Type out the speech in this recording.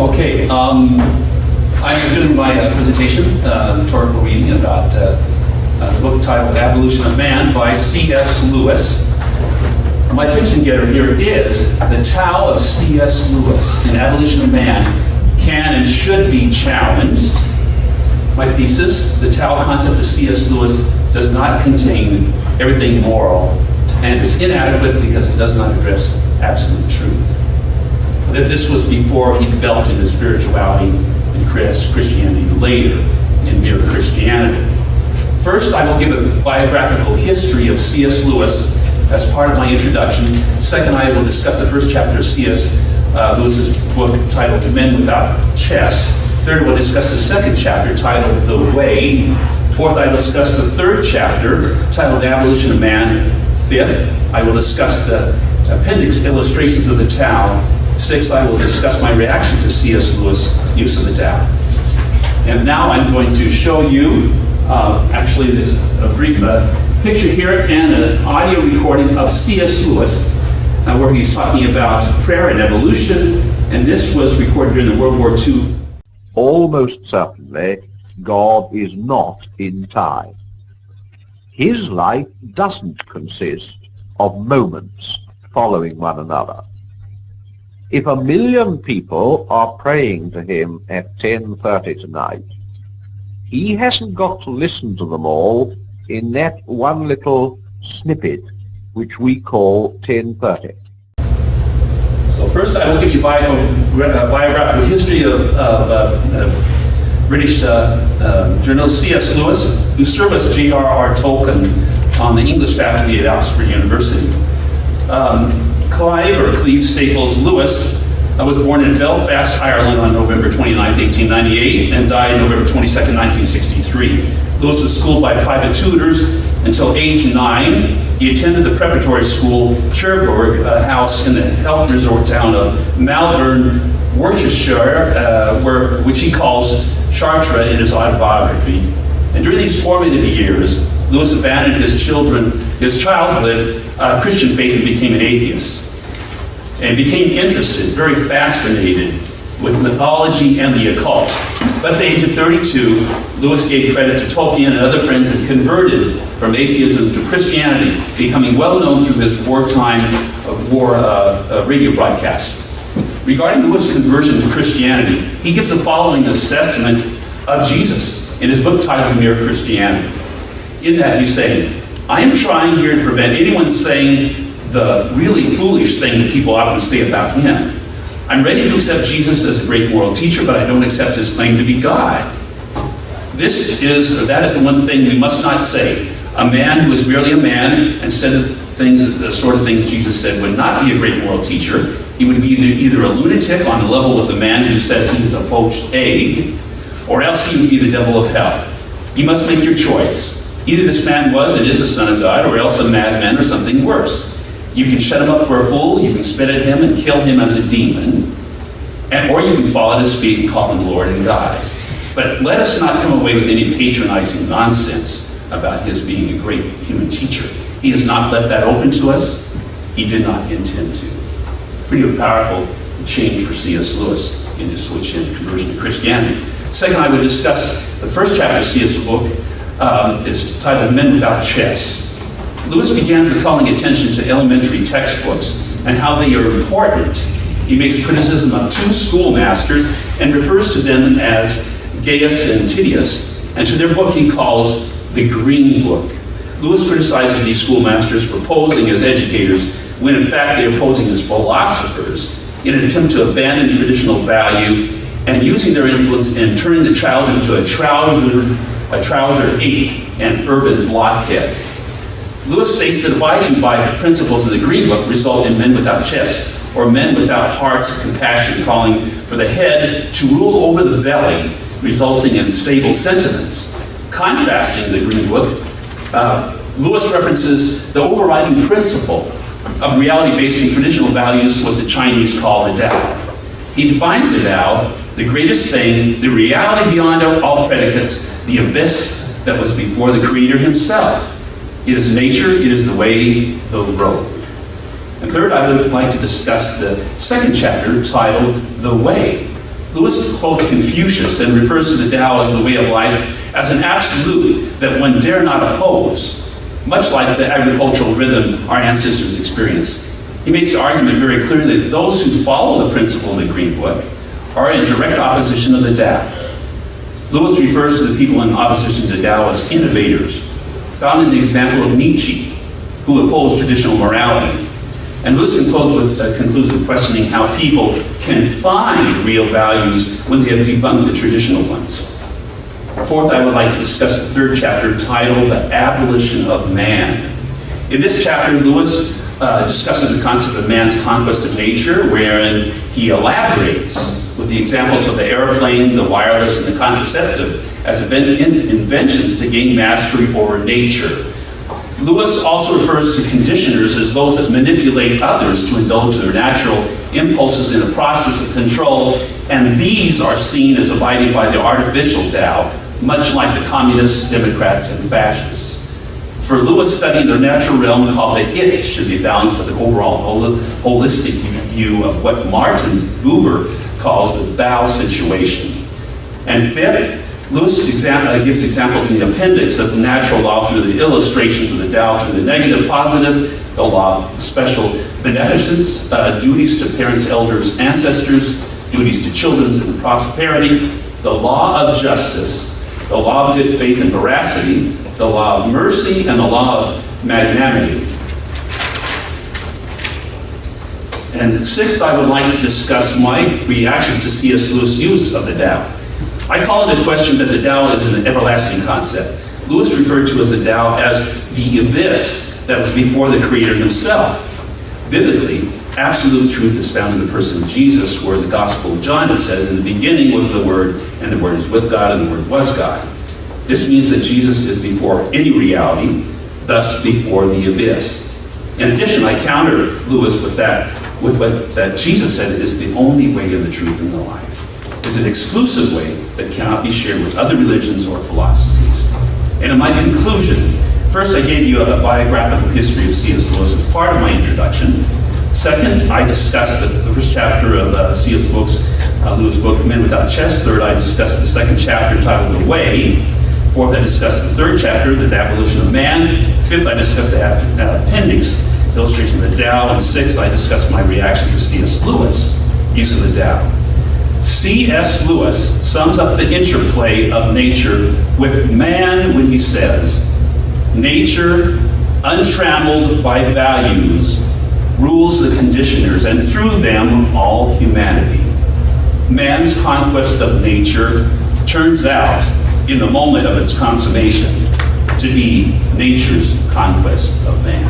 Okay, I'm doing my presentation, rhetorical reading about the book titled Evolution of Man by C.S. Lewis. My attention getter here is the Tao of C.S. Lewis in Evolution of Man can and should be challenged. My thesis, the Tao concept of C.S. Lewis does not contain everything moral and is inadequate because it does not address absolute truth. That this was before he developed into spirituality and Christianity later in mere Christianity. First, I will give a biographical history of C.S. Lewis as part of my introduction. Second, I will discuss the first chapter of C.S. Lewis's book titled Men Without Chess. Third, we'll discuss the second chapter titled The Way. Fourth, I will discuss the third chapter titled Evolution of Man. Fifth, I will discuss the appendix illustrations of the Tao. Sixth, I will discuss my reactions to C.S. Lewis' use of the Tao. And now I'm going to show you, actually there's a brief picture here and an audio recording of C.S. Lewis where he's talking about prayer and evolution, and this was recorded during the World War II. Almost certainly, God is not in time. His life doesn't consist of moments following one another. If 1 million people are praying to him at 10:30 tonight, he hasn't got to listen to them all in that one little snippet which we call 10:30. So first I will give you a biographical history of British journalist C.S. Lewis, who served as J.R.R. Tolkien on the English faculty at Oxford University. Cleve Staples Lewis was born in Belfast, Ireland on November 29, 1898 and died November 22, 1963. Lewis was schooled by private tutors until age 9. He attended the preparatory school Cherbourg House in the health resort town of Malvern, Worcestershire, which he calls Chartres in his autobiography. And during these formative years, Lewis abandoned his childhood Christian faith and became an atheist. And became interested, very fascinated with mythology and the occult. But at the age of 32, Lewis gave credit to Tolkien and other friends and converted from atheism to Christianity, becoming well known through his wartime radio broadcasts. Regarding Lewis' conversion to Christianity, he gives the following assessment of Jesus in his book titled Mere Christianity. In that he's saying, I am trying here to prevent anyone saying the really foolish thing that people often say about him. I'm ready to accept Jesus as a great moral teacher, but I don't accept his claim to be God. That is the one thing we must not say. A man who is merely a man and said the sort of things Jesus said would not be a great moral teacher. He would be either a lunatic on the level of the man who says he is a poached egg, or else he would be the devil of hell. You must make your choice. Either this man was and is the Son of God, or else a madman or something worse. You can shut him up for a fool, you can spit at him and kill him as a demon, or you can fall at his feet and call him Lord and God. But let us not come away with any patronizing nonsense about his being a great human teacher. He has not left that open to us. He did not intend to. Pretty powerful change for C.S. Lewis in his switch and conversion to Christianity. Second, I would discuss the first chapter of C.S. book. It's titled Men Without Chess. Lewis begins with calling attention to elementary textbooks and how they are important. He makes criticism of two schoolmasters and refers to them as Gaius and Titius, and to their book he calls the Green Book. Lewis criticizes these schoolmasters for posing as educators when in fact they are posing as philosophers in an attempt to abandon traditional value and using their influence in turning the child into a trouser ape and urban blockhead. Lewis states that abiding by the principles of the Green Book result in men without chest, or men without hearts of compassion, calling for the head to rule over the belly, resulting in stable sentiments. Contrasting the Green Book, Lewis references the overriding principle of reality based in traditional values, what the Chinese call the Tao. He defines the Tao, the greatest thing, the reality beyond all predicates, the abyss that was before the Creator himself. It is nature, it is the way, the road. And third, I would like to discuss the second chapter titled The Way. Lewis quotes Confucius and refers to the Tao as the way of life as an absolute that one dare not oppose, much like the agricultural rhythm our ancestors experienced. He makes the argument very clear that those who follow the principle of the Green Book are in direct opposition of the Tao. Lewis refers to the people in opposition to the Tao as innovators, found in the example of Nietzsche, who opposed traditional morality. And Lewis concludes with questioning how people can find real values when they have debunked the traditional ones. Fourth, I would like to discuss the third chapter titled The Abolition of Man. In this chapter, Lewis discusses the concept of man's conquest of nature, wherein he elaborates with the examples of the airplane, the wireless, and the contraceptive as inventions to gain mastery over nature. Lewis also refers to conditioners as those that manipulate others to indulge their natural impulses in a process of control, and these are seen as abiding by the artificial Tao, much like the communists, Democrats, and fascists. For Lewis, studying the natural realm called the it should be balanced with an overall holistic view of what Martin Buber calls the thou situation. And fifth, Lewis gives examples in the appendix of the natural law through the illustrations of the Tao through the negative, positive, the law of special beneficence, duties to parents, elders, ancestors, duties to children and prosperity, the law of justice, the law of good faith and veracity, the law of mercy, and the law of magnanimity. And sixth, I would like to discuss my reactions to C.S. Lewis' use of the Tao. I call it a question that the Tao is an everlasting concept. Lewis referred to as the Tao as the abyss that was before the Creator himself. Biblically, absolute truth is found in the person of Jesus, where the Gospel of John says, in the beginning was the Word, and the Word is with God, and the Word was God. This means that Jesus is before any reality, thus before the abyss. In addition, I counter Lewis with what Jesus said is the only way of the truth and the life. It's an exclusive way that cannot be shared with other religions or philosophies. And in my conclusion, first I gave you a biographical history of C.S. Lewis as part of my introduction. Second, I discussed the first chapter of C.S. Lewis' book, Men Without Chest. Third, I discussed the second chapter titled The Way. Fourth, I discussed the third chapter, The Abolition of Man. Fifth, I discussed the appendix, illustration of the Tao. And sixth, I discussed my reaction to C.S. Lewis' use of the Tao. C.S. Lewis sums up the interplay of nature with man when he says, nature, untrammeled by values, rules the conditioners, and through them all humanity. Man's conquest of nature turns out, in the moment of its consummation, to be nature's conquest of man.